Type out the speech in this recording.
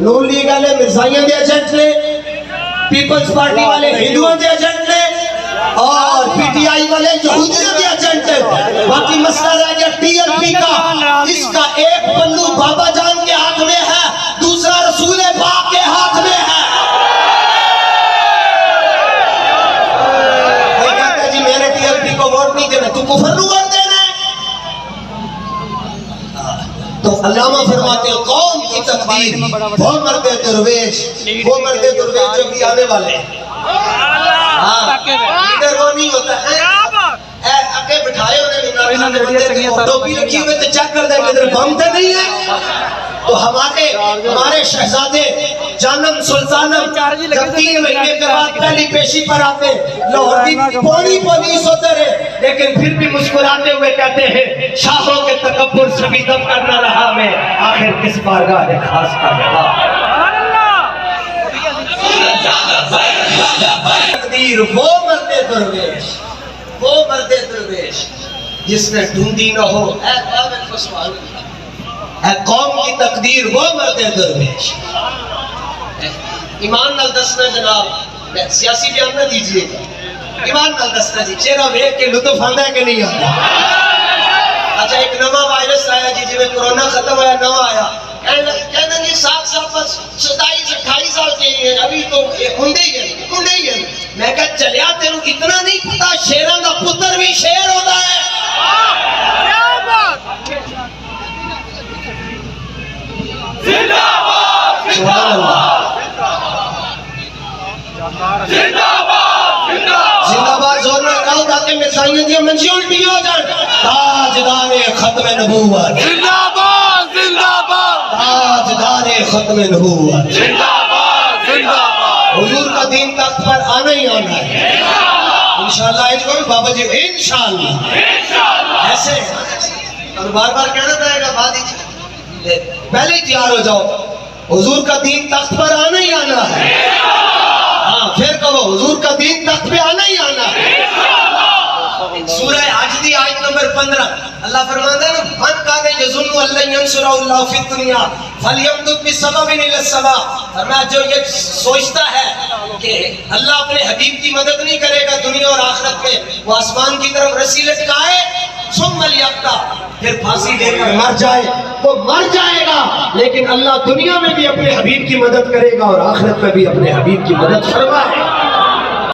نون league والے مرزائیاں دے agent نے، Peoples party والے ہندوؤں دے ایجنٹ نے، اور پی ٹی آئی والے یہودیوں دے ایجنٹ نے۔ باقی مسئلہ رہ گیا ٹی ایل پی کا، اس کا ایک پلو بابا جان کے ہاتھ میں ہے، دوسرا رسول پاک کے ہاتھ میں ہے۔ کوئی کہتا ہے جی میں نے ٹی ایل پی کو ووٹ نہیں دینا، تو کفر نو ووٹ دینا ہے۔ تو علامہ فرماتے ہیں قوم کی تقدیر وہ مرد درویش، وہ مرد درویش جو بھی آنے والے ہیں۔ لیڈر وہ نہیں ہوتا ہے اگے بٹھائے انہیں ٹوپی رکھی ہوئے تو چیک کر دیں کہ ادھر بم تو نہیں ہے۔ تو ہمارے شہزادے جانم سلطانم جب 3 مہینے کے بعد پہلی پیشی پر آتے لاہور کی پوری پولیس ہوتے رہے، لیکن پھر بھی مسکراتے ہوئے کہتے ہیں شاہوں کے تکبر سے بھی دم کرنا رہا میں، آخر کس بارگاہ خاص کا رہا۔ تقدیر وہ مرد درویش، وہ مرد درویش جس نے ڈھونڈی نہ ہو، اے قوم کی تقدیر وہ مرد درویش۔ ایمان نال دسنا جناب، سیاسی بیان نہ دیجئے گا، ایمان نال دسنا جی چہرہ ویکھ کے لطف آندا ہے کہ نہیں آتا؟ اچھا ایک نواں وائرس آیا جی، جی میں کرونا ختم ہوا نواں آیا، کہنا جی 7 سال پر 27-28 سال کے ہیں، ابھی تو ہندے ہی ہیں۔ میں کہا چلیا تیروں اتنا نہیں پتا شیران دا پتر بھی شیر ہوتا ہے۔ سبحان اللہ، زندہ باد زور میں کہو تاکہ مرزائیوں دیا منشی الٹی ہو جائیں۔ تاجدار ختم نبوت، زندہ باد، زندہ باد، تاجدار ختم نبوت، زندہ باد، زندہ باد۔ حضور کا دین تخت پر آنا ہی آنا ہے انشاءاللہ۔ ایک کوئی بابا جی انشاءاللہ ایسے اور بار بار کہنا پڑے گا بعد ہی پہلے ہی تیار ہو جاؤ، حضور کا دین تخت پر آنا ہی آنا ہے۔ ہاں پھر کہو حضور کا دین تخت پہ آنا ہی آنا ہے۔ سورہ حج دی آیت نمبر 15 اللہ فرماتا ہے نا من کان یظن ان لن ینصرہ اللہ فی الدنیا فلیمدد بسبب الی السماء، فرمایا جو یہ سوچتا ہے کہ اللہ اپنے حبیب کی مدد نہیں کرے گا دنیا اور آخرت میں، وہ آسمان کی طرف رسی لٹکائے ثم لیقطع، پھر پھانسی دے کر مر جائے، وہ مر جائے گا لیکن اللہ دنیا میں بھی اپنے حبیب کی مدد کرے گا اور آخرت میں بھی اپنے حبیب کی مدد فرمائے۔